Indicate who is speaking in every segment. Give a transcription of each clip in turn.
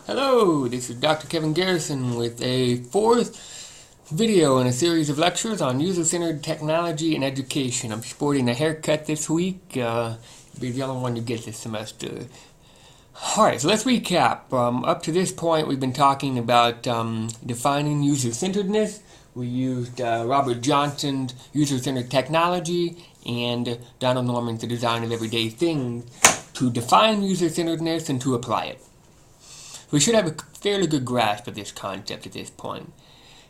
Speaker 1: Hello, this is Dr. Kevin Garrison with a fourth video in a series of lectures on user-centered technology and education. I'm sporting a haircut this week. I'll be the only one to get this semester. Alright, so let's recap. Up to this point, we've been talking about defining user-centeredness. We used Robert Johnson's user-centered technology and Donald Norman's The Design of Everyday Things to define user-centeredness and to apply it. We should have a fairly good grasp of this concept at this point.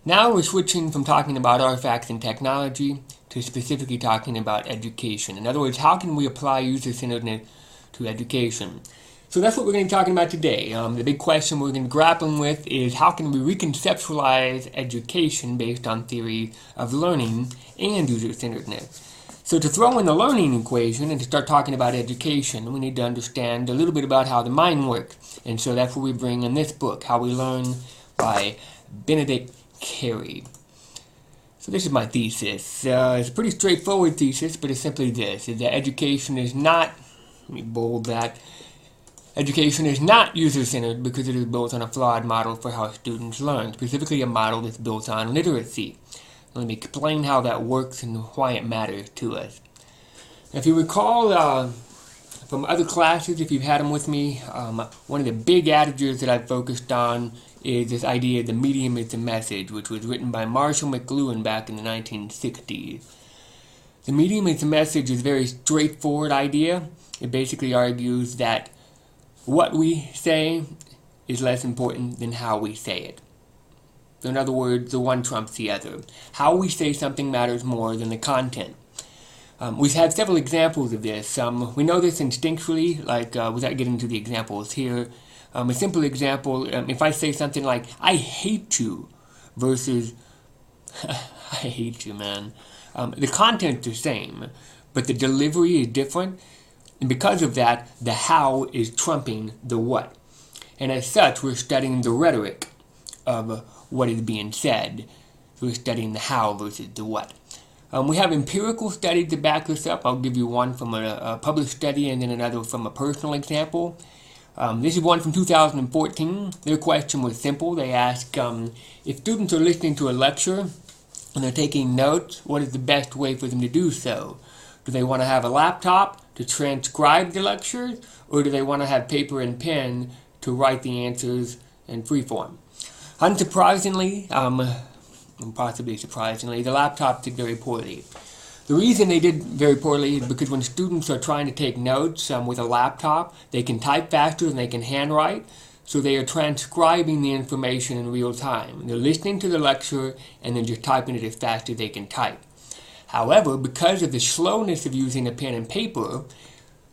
Speaker 1: Now we're switching from talking about artifacts and technology to specifically talking about education. In other words, how can we apply user-centeredness to education? So that's what we're going to be talking about today. The big question we're going to be grappling with is how can we reconceptualize education based on theory of learning and user-centeredness. So to throw in the learning equation and to start talking about education, we need to understand a little bit about how the mind works. And so that's what we bring in this book, How We Learn by Benedict Carey. So this is my thesis. It's a pretty straightforward thesis, but it's simply this, is that education is not, let me bold that, education is not user-centered because it is built on a flawed model for how students learn, specifically a model that's built on literacy. Let me explain how that works and why it matters to us. If you recall from other classes, if you've had them with me, one of the big adages that I've focused on is this idea the medium is the message, which was written by Marshall McLuhan back in the 1960s. The medium is the message is a very straightforward idea. It basically argues that what we say is less important than how we say it. So in other words, the one trumps the other. How we say something matters more than the content. We've had several examples of this. We know this instinctually, like without getting into the examples here. A simple example, if I say something like, I hate you, versus, I hate you, man. The content's the same, but the delivery is different. And because of that, the how is trumping the what. And as such, we're studying the rhetoric of what is being said. So we're studying the how versus the what. We have empirical studies to back this up. I'll give you one from a published study and then another from a personal example. This is one from 2014. Their question was simple. They asked, if students are listening to a lecture and they're taking notes, what is the best way for them to do so? Do they want to have a laptop to transcribe the lectures, or do they want to have paper and pen to write the answers in freeform? Unsurprisingly, and possibly surprisingly, the laptop did very poorly. The reason they did very poorly is because when students are trying to take notes with a laptop, they can type faster than they can handwrite, so they are transcribing the information in real time. They're listening to the lecture and then just typing it as fast as they can type. However, because of the slowness of using a pen and paper,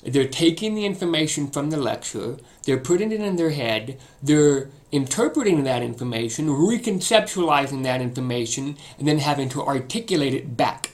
Speaker 1: they're taking the information from the lecture, they're putting it in their head, they're interpreting that information, reconceptualizing that information, and then having to articulate it back.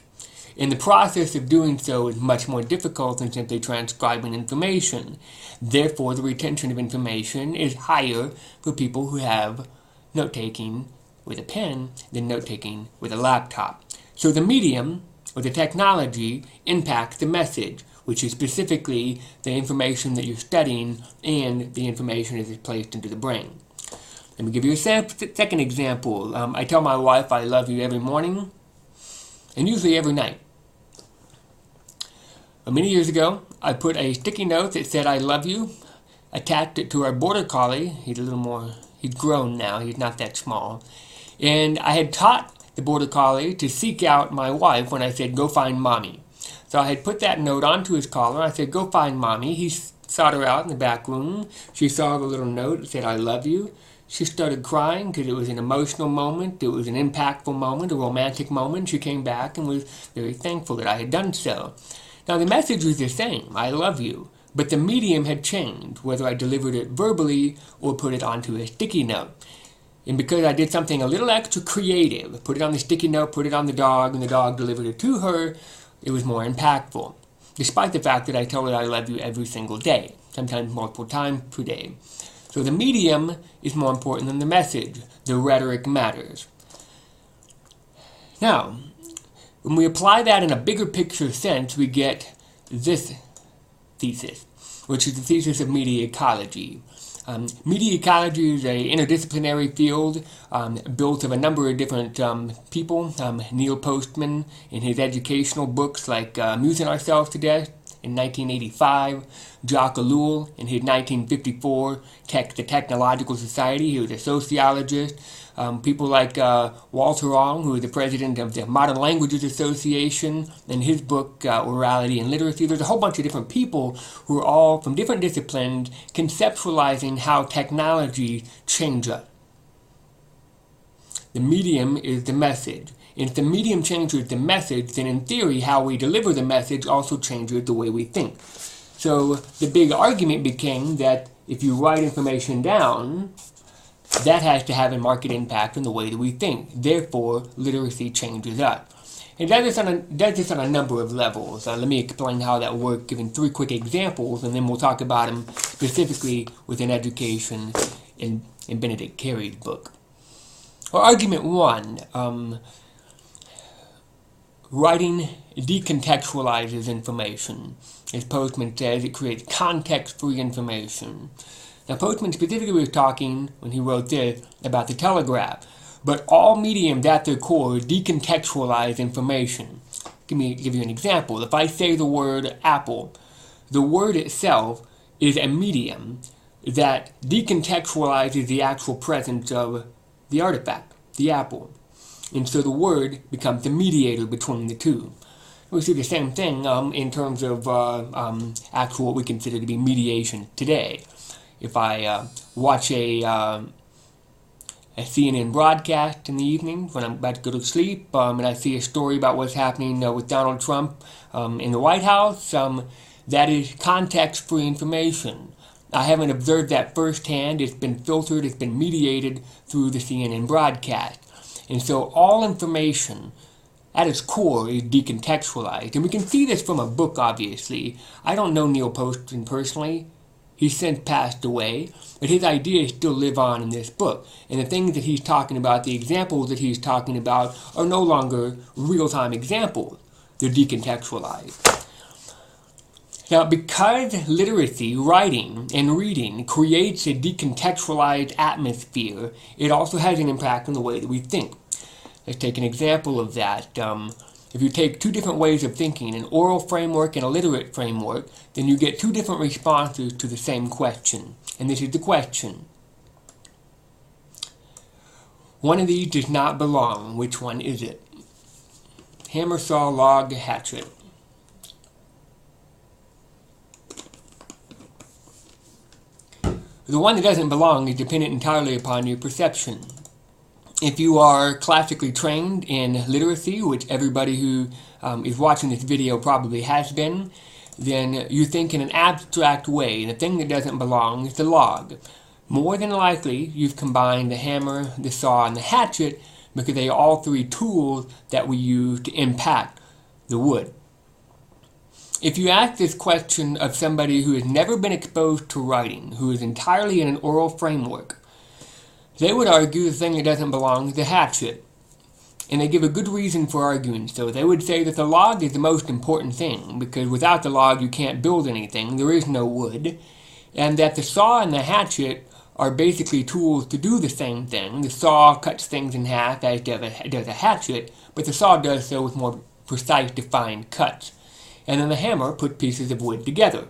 Speaker 1: And the process of doing so is much more difficult than simply transcribing information. Therefore, the retention of information is higher for people who have note-taking with a pen than note-taking with a laptop. So the medium, or the technology, impacts the message, which is specifically the information that you're studying and the information that is placed into the brain. Let me give you a second example. I tell my wife I love you every morning, and usually every night. Many years ago, I put a sticky note that said I love you, attached it to our border collie. He's grown now, he's not that small. And I had taught the border collie to seek out my wife when I said, go find mommy. So I had put that note onto his collar. I said, go find mommy. He sought her out in the back room. She saw the little note that said, I love you. She started crying because it was an emotional moment. It was an impactful moment, a romantic moment. She came back and was very thankful that I had done so. Now the message was the same, I love you. But the medium had changed, whether I delivered it verbally or put it onto a sticky note. And because I did something a little extra creative, put it on the sticky note, put it on the dog, and the dog delivered it to her, it was more impactful, despite the fact that I tell her I love you every single day, sometimes multiple times per day. So the medium is more important than the message. The rhetoric matters. Now, when we apply that in a bigger picture sense, we get this thesis, which is the thesis of media ecology. Media ecology is an interdisciplinary field built of a number of different people. Neil Postman, in his educational books like Amusing Ourselves to Death in 1985, Jacques Ellul in his 1954 The Technological Society, he was a sociologist. People like Walter Ong, who is the president of the Modern Languages Association, in his book Orality and Literacy. There's a whole bunch of different people who are all from different disciplines conceptualizing how technology changes us. The medium is the message. And if the medium changes the message, then in theory how we deliver the message also changes the way we think. So the big argument became that if you write information down, that has to have a market impact on the way that we think. Therefore, literacy changes us. And that is on a number of levels. Let me explain how that works, giving 3 quick examples, and then we'll talk about them specifically within education in Benedict Carey's book. Well, argument 1, writing decontextualizes information. As Postman says, it creates context-free information. Now, Postman specifically was talking, when he wrote this, about the telegraph. But all mediums at their core decontextualize information. Give you an example. If I say the word apple, the word itself is a medium that decontextualizes the actual presence of the artifact, the apple. And so the word becomes the mediator between the two. We see the same thing in terms of actual what we consider to be mediation today. If I watch a CNN broadcast in the evening when I'm about to go to sleep, and I see a story about what's happening with Donald Trump in the White House, that is context-free information. I haven't observed that firsthand. It's been filtered, it's been mediated through the CNN broadcast. And so all information at its core is decontextualized. And we can see this from a book, obviously. I don't know Neil Postman personally. He's since passed away, but his ideas still live on in this book. And the things that he's talking about, the examples that he's talking about, are no longer real-time examples. They're decontextualized. Now, because literacy, writing, and reading creates a decontextualized atmosphere, it also has an impact on the way that we think. Let's take an example of that. If you take 2 different ways of thinking, an oral framework and a literate framework, then you get 2 different responses to the same question. And this is the question. One of these does not belong. Which one is it? Hammer, saw, log, hatchet. The one that doesn't belong is dependent entirely upon your perception. If you are classically trained in literacy, which everybody who is watching this video probably has been, then you think in an abstract way. The thing that doesn't belong is the log. More than likely, you've combined the hammer, the saw, and the hatchet because they are all 3 tools that we use to impact the wood. If you ask this question of somebody who has never been exposed to writing, who is entirely in an oral framework, they would argue the thing that doesn't belong is the hatchet. And they give a good reason for arguing so. They would say that the log is the most important thing, because without the log you can't build anything, there is no wood, and that the saw and the hatchet are basically tools to do the same thing. The saw cuts things in half as does a hatchet, but the saw does so with more precise, defined cuts. And then the hammer puts pieces of wood together.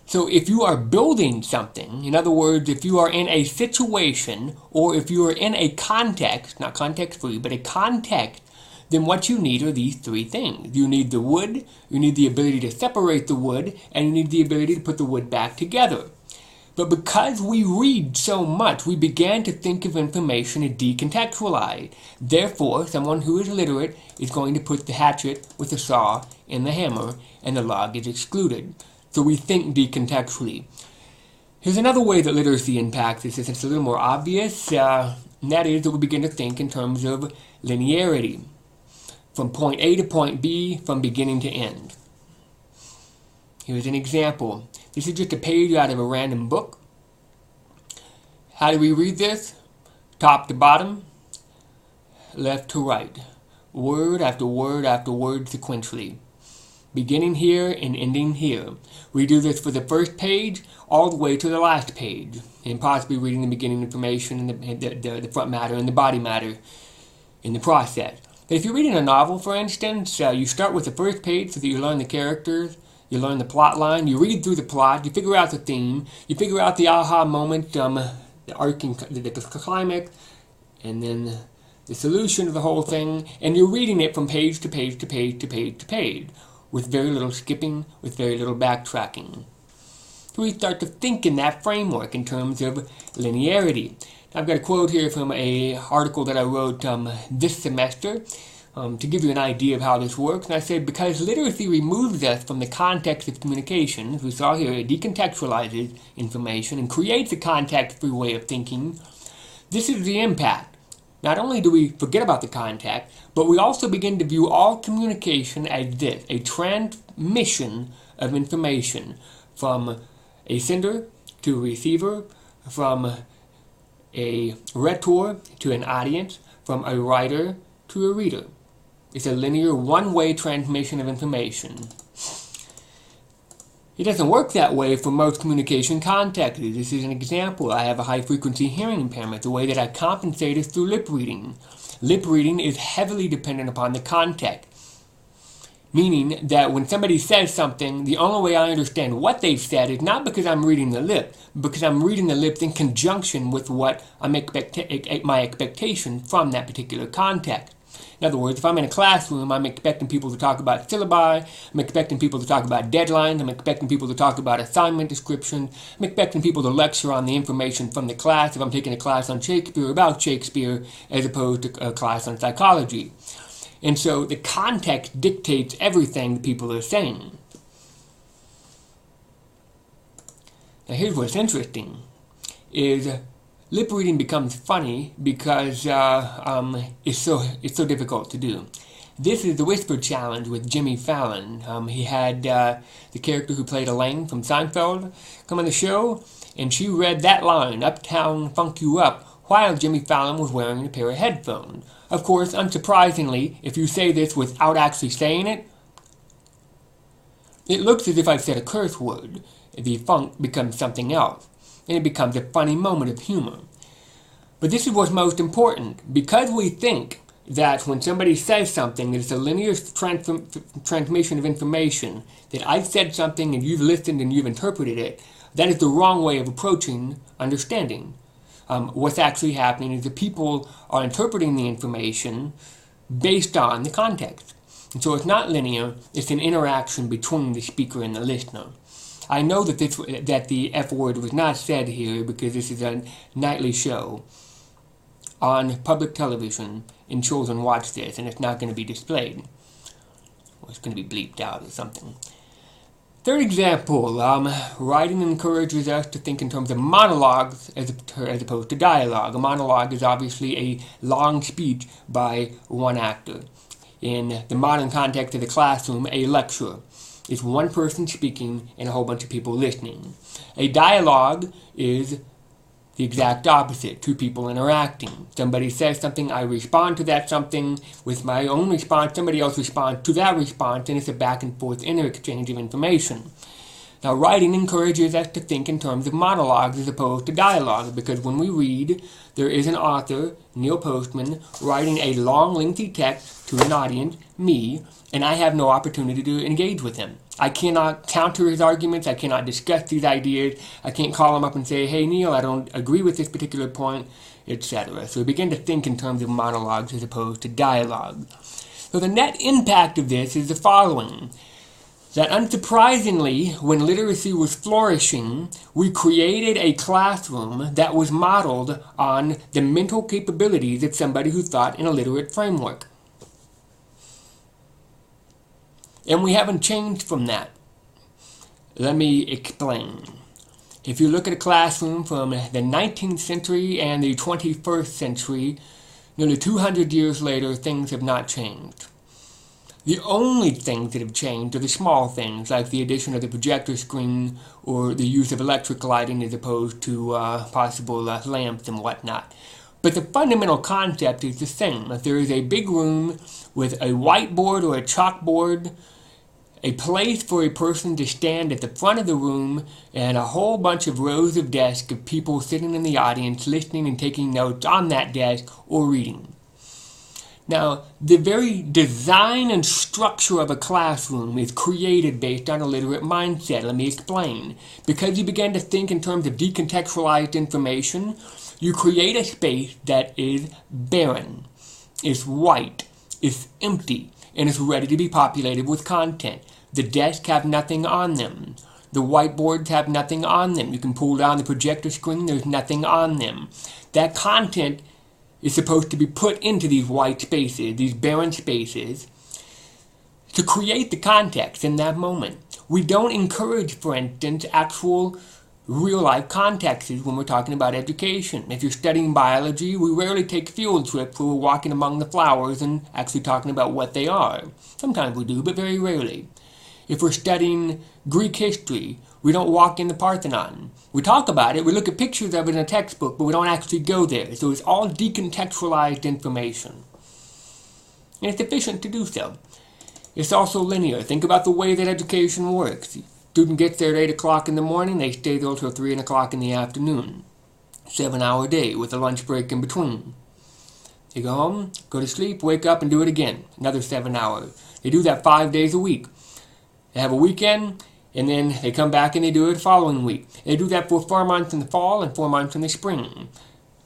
Speaker 1: So if you are building something, in other words, if you are in a situation, or if you are in a context, not context-free, but a context, then what you need are these 3 things. You need the wood, you need the ability to separate the wood, and you need the ability to put the wood back together. But because we read so much, we began to think of information as decontextualized. Therefore, someone who is literate is going to put the hatchet with the saw in the hammer, and the log is excluded. So we think decontextually. Here's another way that literacy impacts this. It's a little more obvious, and that is that we begin to think in terms of linearity. From point A to point B, from beginning to end. Here's an example. This is just a page out of a random book. How do we read this? Top to bottom, left to right. Word after word after word sequentially. beginning here and ending here. We do this for the first page all the way to the last page, and possibly reading the beginning information and the front matter and the body matter in the process. But if you're reading a novel, for instance, you start with the first page so that you learn the characters, you learn the plot line, you read through the plot, you figure out the theme, you figure out the aha moment, the arcing, the climax, and then the solution of the whole thing, and you're reading it from page to page to page to page to page, with very little skipping, with very little backtracking. So we start to think in that framework in terms of linearity. I've got a quote here from an article that I wrote this semester to give you an idea of how this works. And I said, because literacy removes us from the context of communication, as we saw here, it decontextualizes information and creates a context-free way of thinking. This is the impact. Not only do we forget about the context, but we also begin to view all communication as this, a transmission of information from a sender to a receiver, from a rhetor to an audience, from a writer to a reader. It's a linear, one-way transmission of information. It doesn't work that way for most communication contexts. This is an example. I have a high-frequency hearing impairment. The way that I compensate is through lip reading. Lip reading is heavily dependent upon the context, meaning that when somebody says something, the only way I understand what they've said is not because I'm reading the lip, but because I'm reading the lips in conjunction with what my expectation from that particular context. In other words, if I'm in a classroom, I'm expecting people to talk about syllabi, I'm expecting people to talk about deadlines, I'm expecting people to talk about assignment descriptions, I'm expecting people to lecture on the information from the class if I'm taking a class on Shakespeare, about Shakespeare, as opposed to a class on psychology. And so the context dictates everything people are saying. Now here's what's interesting, is lip reading becomes funny because it's so difficult to do. This is the Whisper Challenge with Jimmy Fallon. He had the character who played Elaine from Seinfeld come on the show, and she read that line, "Uptown Funk You Up," while Jimmy Fallon was wearing a pair of headphones. Of course, unsurprisingly, if you say this without actually saying it, it looks as if I've said a curse word. The funk becomes something else, and it becomes a funny moment of humor. But this is what's most important. Because we think that when somebody says something, that it's a linear transmission of information, that I've said something and you've listened and you've interpreted it, that is the wrong way of approaching understanding. What's actually happening is that people are interpreting the information based on the context. And so it's not linear, it's an interaction between the speaker and the listener. I know that the F word was not said here because this is a nightly show on public television, and children watch this, and it's not going to be displayed. Or it's going to be bleeped out or something. Third example, writing encourages us to think in terms of monologues as opposed to dialogue. A monologue is obviously a long speech by one actor. In the modern context of the classroom, a lecture is one person speaking and a whole bunch of people listening. A dialogue is the exact opposite, two people interacting. Somebody says something, I respond to that something with my own response, somebody else responds to that response, and it's a back and forth interchange of information. Now, writing encourages us to think in terms of monologues as opposed to dialogue, because when we read, there is an author, Neil Postman, writing a long, lengthy text to an audience, me, and I have no opportunity to engage with him. I cannot counter his arguments, I cannot discuss these ideas, I can't call him up and say, hey Neil, I don't agree with this particular point, etc. So we begin to think in terms of monologues as opposed to dialogue. So the net impact of this is the following. That unsurprisingly, when literacy was flourishing, we created a classroom that was modeled on the mental capabilities of somebody who thought in a literate framework. And we haven't changed from that. Let me explain. If you look at a classroom from the 19th century and the 21st century, nearly 200 years later, things have not changed. The only things that have changed are the small things, like the addition of the projector screen or the use of electric lighting as opposed to possible lamps and whatnot. But the fundamental concept is the same. If there is a big room with a whiteboard or a chalkboard, a place for a person to stand at the front of the room and a whole bunch of rows of desks of people sitting in the audience listening and taking notes on that desk or reading. Now, the very design and structure of a classroom is created based on a literate mindset. Let me explain. Because you begin to think in terms of decontextualized information, you create a space that is barren, is white, is empty, and is ready to be populated with content. The desks have nothing on them. The whiteboards have nothing on them. You can pull down the projector screen, there's nothing on them. That content is supposed to be put into these white spaces, these barren spaces, to create the context in that moment. We don't encourage, for instance, actual real-life contexts when we're talking about education. If you're studying biology, we rarely take field trips where we're walking among the flowers and actually talking about what they are. Sometimes we do, but very rarely. If we're studying Greek history, we don't walk in the Parthenon. We talk about it, we look at pictures of it in a textbook, but we don't actually go there. So it's all decontextualized information. And it's efficient to do so. It's also linear. Think about the way that education works. Student gets there at 8 o'clock in the morning, they stay there till 3 o'clock in the afternoon. 7-hour day with a lunch break in between. They go home, go to sleep, wake up and do it again. Another 7 hours. They do that 5 days a week. They have a weekend, and then they come back and they do it the following week. They do that for 4 months in the fall and 4 months in the spring.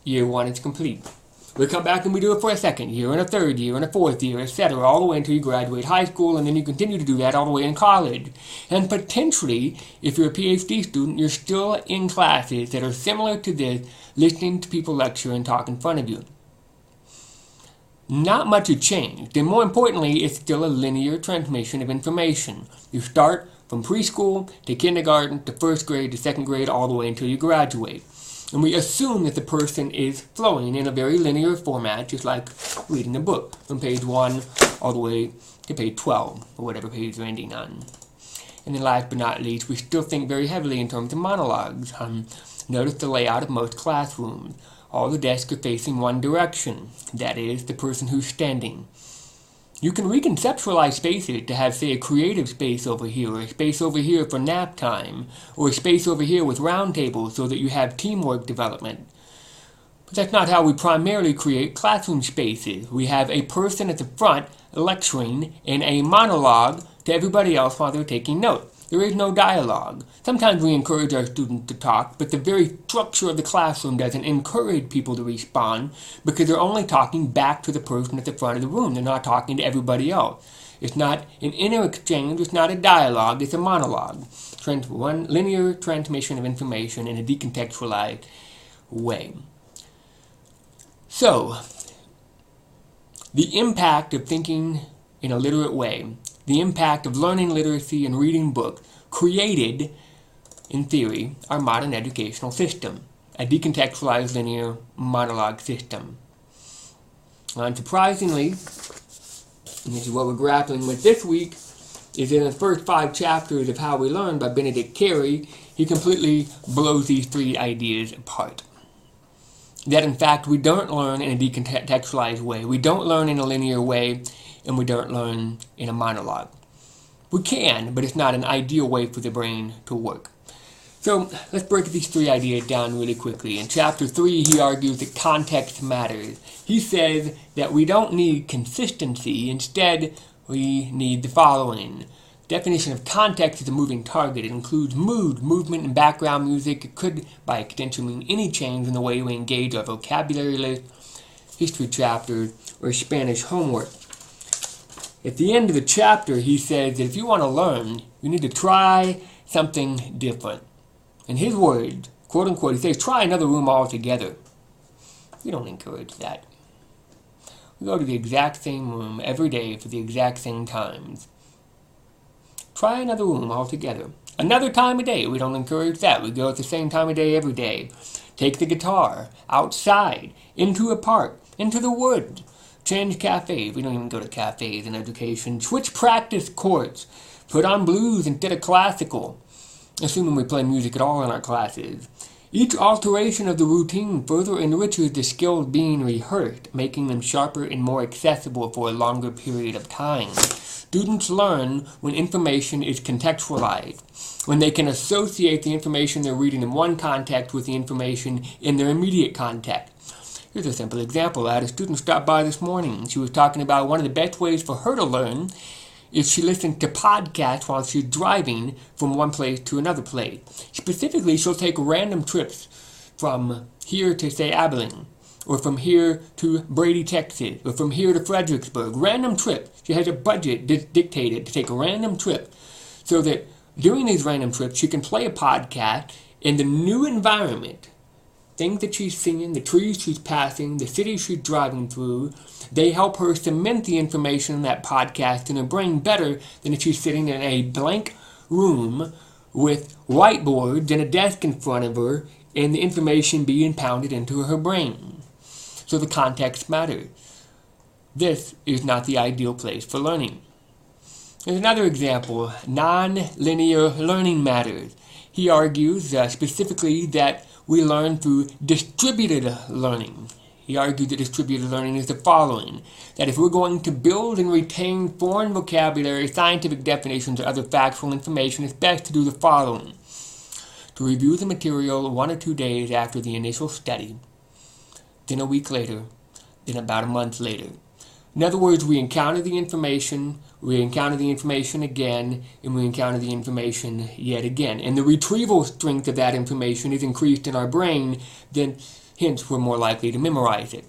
Speaker 1: Year 1 is complete. We come back and we do it for a second year, and a third year, and a fourth year, etc., all the way until you graduate high school, and then you continue to do that all the way in college. And potentially, if you're a PhD student, you're still in classes that are similar to this, listening to people lecture and talk in front of you. Not much has changed, and more importantly, it's still a linear transmission of information. You start from preschool to kindergarten to first grade to second grade all the way until you graduate. And we assume that the person is flowing in a very linear format, just like reading a book, from page 1 all the way to page 12, or whatever page you're ending on. And then last but not least, we still think very heavily in terms of monologues. Notice the layout of most classrooms. All the desks are facing one direction, that is, the person who's standing. You can reconceptualize spaces to have, say, a creative space over here, or a space over here for nap time, or a space over here with round tables so that you have teamwork development. But that's not how we primarily create classroom spaces. We have a person at the front lecturing in a monologue to everybody else while they're taking notes. There is no dialogue. Sometimes we encourage our students to talk, but the very structure of the classroom doesn't encourage people to respond because they're only talking back to the person at the front of the room. They're not talking to everybody else. It's not an inner exchange, it's not a dialogue, it's a monologue. One linear transmission of information in a decontextualized way. So, the impact of thinking in a literate way, the impact of learning literacy and reading books created, in theory, our modern educational system, a decontextualized linear monologue system. Unsurprisingly, and this is what we're grappling with this week, is in the first 5 chapters of How We Learn by Benedict Carey, he completely blows these 3 ideas apart. That in fact we don't learn in a decontextualized way, we don't learn in a linear way, and we don't learn in a monologue. We can, but it's not an ideal way for the brain to work. So let's break these 3 ideas down really quickly. In chapter 3, he argues that context matters. He says that we don't need consistency, instead we need the following. Definition of context is a moving target. It includes mood, movement, and background music. It could, by extension, mean any change in the way we engage our vocabulary list, history chapters, or Spanish homework. At the end of the chapter, he says that if you want to learn, you need to try something different. In his words, quote unquote, he says, try another room altogether. We don't encourage that. We go to the exact same room every day for the exact same times. Try another room altogether. Another time of day, we don't encourage that. We go at the same time of day every day. Take the guitar outside, into a park, into the woods. Change cafes. We don't even go to cafes in education. Switch practice courts. Put on blues instead of classical. Assuming we play music at all in our classes. Each alteration of the routine further enriches the skills being rehearsed, making them sharper and more accessible for a longer period of time. Students learn when information is contextualized, when they can associate the information they're reading in one context with the information in their immediate context. Here's a simple example. I had a student stop by this morning. She was talking about one of the best ways for her to learn is she listens to podcasts while she's driving from one place to another place. Specifically, she'll take random trips from here to, say, Abilene, or from here to Brady, Texas, or from here to Fredericksburg. Random trips. She has a budget dictated to take a random trip so that during these random trips, she can play a podcast in the new environment. Things that she's seeing, the trees she's passing, the city she's driving through, they help her cement the information in that podcast in her brain better than if she's sitting in a blank room with whiteboards and a desk in front of her and the information being pounded into her brain. So the context matters. This is not the ideal place for learning. There's another example. Non-linear learning matters. He argues specifically that we learn through distributed learning. He argued that distributed learning is the following: that if we're going to build and retain foreign vocabulary, scientific definitions, or other factual information, it's best to do the following: to review the material 1 or 2 days after the initial study, then a week later, then about a month later. In other words, we encounter the information again, and we encounter the information yet again. And the retrieval strength of that information is increased in our brain, then hence we're more likely to memorize it.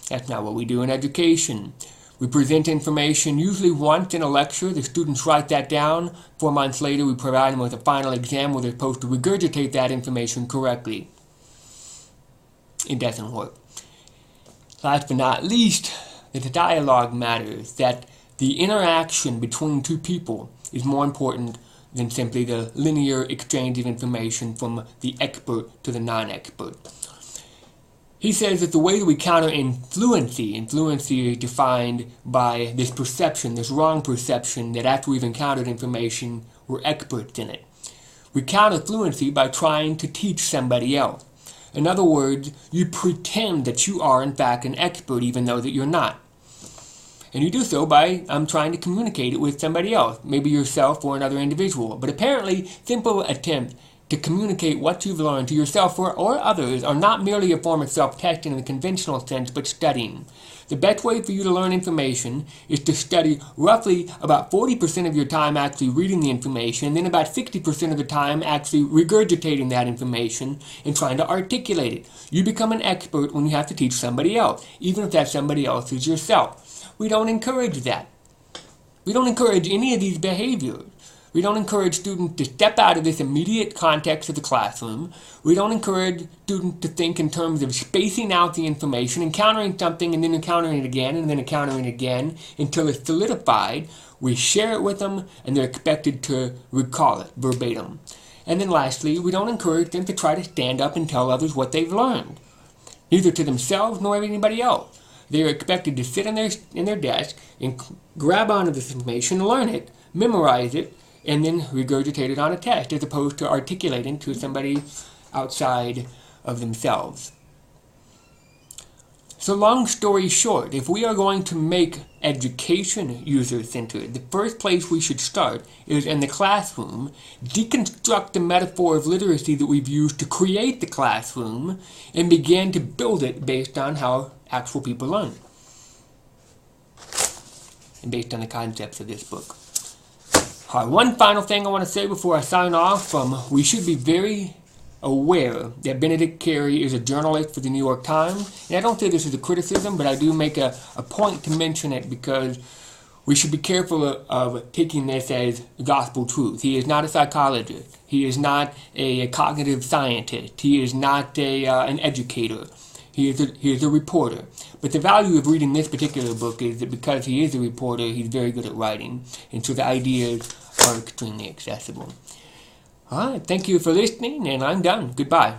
Speaker 1: That's not what we do in education. We present information usually once in a lecture. The students write that down. 4 months later, we provide them with a final exam where they're supposed to regurgitate that information correctly. It doesn't work. Last but not least, that the dialogue matters, that the interaction between two people is more important than simply the linear exchange of information from the expert to the non-expert. He says that the way that we counter influency is defined by this perception, this wrong perception that after we've encountered information, we're experts in it. We counter fluency by trying to teach somebody else. In other words, you pretend that you are in fact an expert even though that you're not. And you do so by trying to communicate it with somebody else, maybe yourself or another individual. But apparently, simple attempts to communicate what you've learned to yourself or others are not merely a form of self-testing in the conventional sense, but studying. The best way for you to learn information is to study roughly about 40% of your time actually reading the information, and then about 60% of the time actually regurgitating that information and trying to articulate it. You become an expert when you have to teach somebody else, even if that somebody else is yourself. We don't encourage that. We don't encourage any of these behaviors. We don't encourage students to step out of this immediate context of the classroom. We don't encourage students to think in terms of spacing out the information, encountering something and then encountering it again and then encountering it again until it's solidified. We share it with them and they're expected to recall it verbatim. And then lastly, we don't encourage them to try to stand up and tell others what they've learned, neither to themselves nor anybody else. They are expected to sit in their desk and grab onto this information, learn it, memorize it, and then regurgitate it on a test, as opposed to articulating to somebody outside of themselves. So long story short, if we are going to make education user-centered, the first place we should start is in the classroom, deconstruct the metaphor of literacy that we've used to create the classroom, and begin to build it based on how actual people learn, and based on the concepts of this book. All right, one final thing I want to say before I sign off. We should be very aware that Benedict Carey is a journalist for the New York Times. And I don't say this as a criticism, but I do make a point to mention it because we should be careful of taking this as gospel truth. He is not a psychologist. He is not a cognitive scientist. He is not an educator. He is a reporter. But the value of reading this particular book is that because he is a reporter, he's very good at writing. And so the ideas are extremely accessible. All right, thank you for listening, and I'm done. Goodbye.